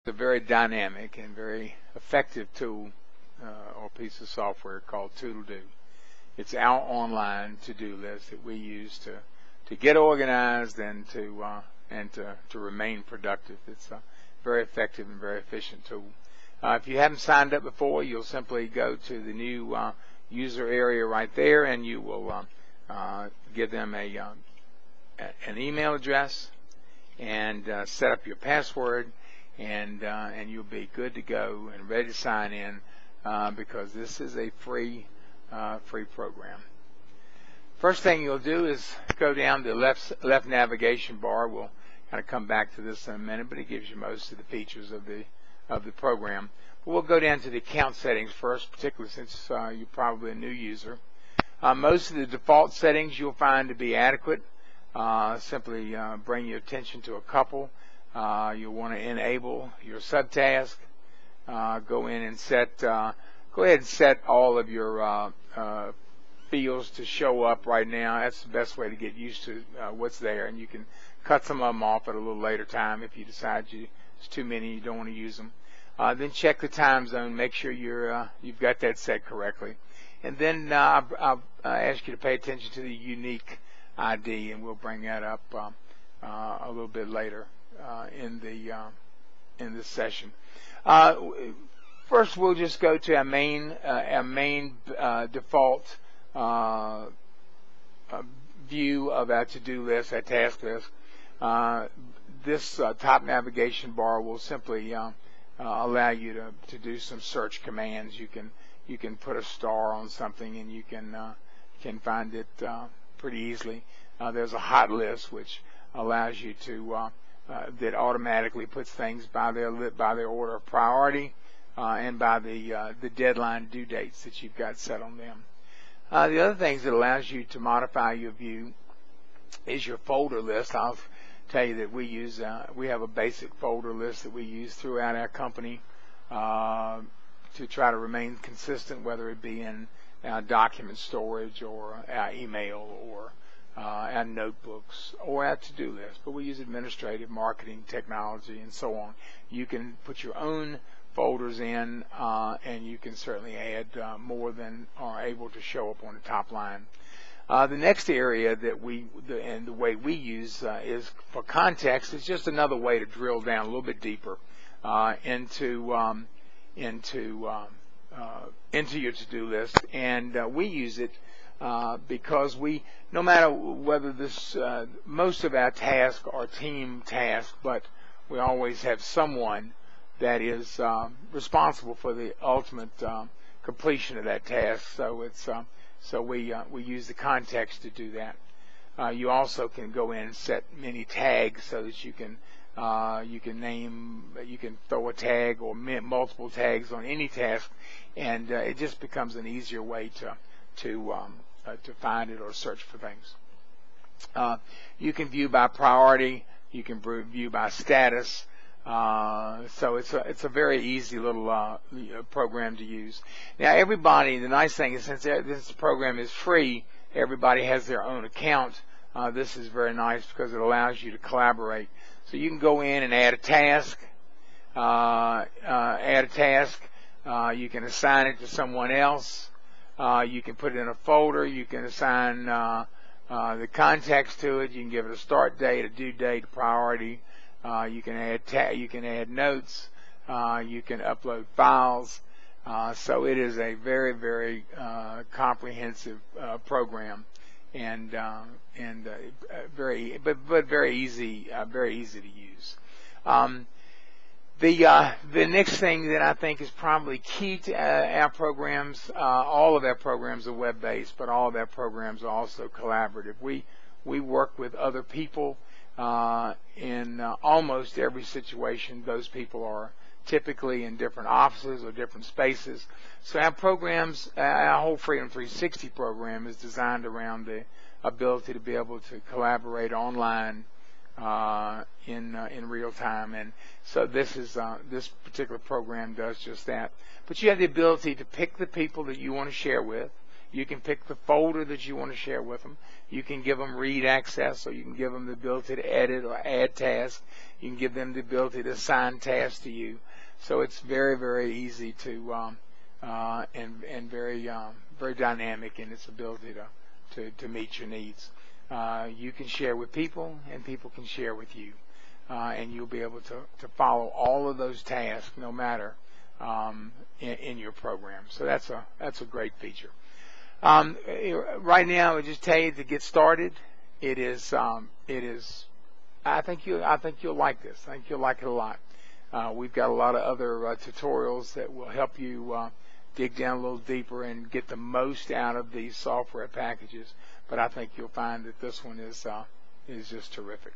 a very dynamic and very effective tool or piece of software called Toodledo. It's our online to-do list that we use to get organized and to remain productive. It's a very effective and very efficient tool. If you haven't signed up before, you'll simply go to the new user area right there, and you will give them an email address and set up your password, and you'll be good to go and ready to sign in because this is a free program. First thing you'll do is go down the left navigation bar. We'll kind of come back to this in a minute, but it gives you most of the features of the program. But we'll go down to the account settings first, particularly since you're probably a new user. Most of the default settings you'll find to be adequate. Simply bring your attention to a couple. You'll want to enable your subtask. Go ahead and set all of your fields to show up right now. That's the best way to get used to what's there, and you can cut some of them off at a little later time if you decide it's too many, you don't want to use them. Then check the time zone, make sure you've got that set correctly, and then I'll ask you to pay attention to the unique ID, and we'll bring that up a little bit later in this session. First, we'll just go to our main default view of our to-do list, our task list. This top navigation bar will simply allow you to do some search commands. You can put a star on something, and you can find it pretty easily. There's a hot list which allows you to that automatically puts things by their order of priority and by the deadline due dates that you've got set on them. The other things that allows you to modify your view is your folder list. I'll tell you that we have a basic folder list that we use throughout our company to try to remain consistent, whether it be in our document storage or our email or our notebooks or our to-do list. But we use administrative, marketing, technology, and so on. You can put your own folders in, and you can certainly add more than are able to show up on the top line. The next area that and the way we use is for context. It's just another way to drill down a little bit deeper into your to-do list, and we use it because no matter whether most of our tasks are team tasks, but we always have someone that is responsible for the ultimate completion of that task. So we use the context to do that. You also can go in and set many tags so that you can throw a tag or multiple tags on any task, and it just becomes an easier way to find it or search for things. You can view by priority. You can view by status. So it's a very easy little program to use. Now, everybody, the nice thing is, since this program is free, everybody has their own account. This is very nice because it allows you to collaborate. So you can go in and add a task. You can assign it to someone else. You can put it in a folder. You can assign the context to it. You can give it a start date, a due date, a priority. You can add notes. You can upload files. So it is a very, very comprehensive program, and very easy to use. The next thing that I think is probably key to our programs, all of our programs are web-based, but all of our programs are also collaborative. We work with other people in almost every situation. Those people are typically in different offices or different spaces. So our programs, our whole Freedom 360 program is designed around the ability to be able to collaborate online in real time, and so this particular program does just that. But you have the ability to pick the people that you want to share with. You can pick the folder that you want to share with them. You can give them read access, or you can give them the ability to edit or add tasks. You can give them the ability to assign tasks to you. So it's very, very easy to and very very dynamic in its ability to meet your needs. You can share with people, and people can share with you, and you'll be able to follow all of those tasks, no matter in your program. So that's a great feature. Right now, I would just tell you to get started. It is. I think you'll like this. I think you'll like it a lot. We've got a lot of other tutorials that will help you dig down a little deeper and get the most out of these software packages. But I think you'll find that this one is just terrific.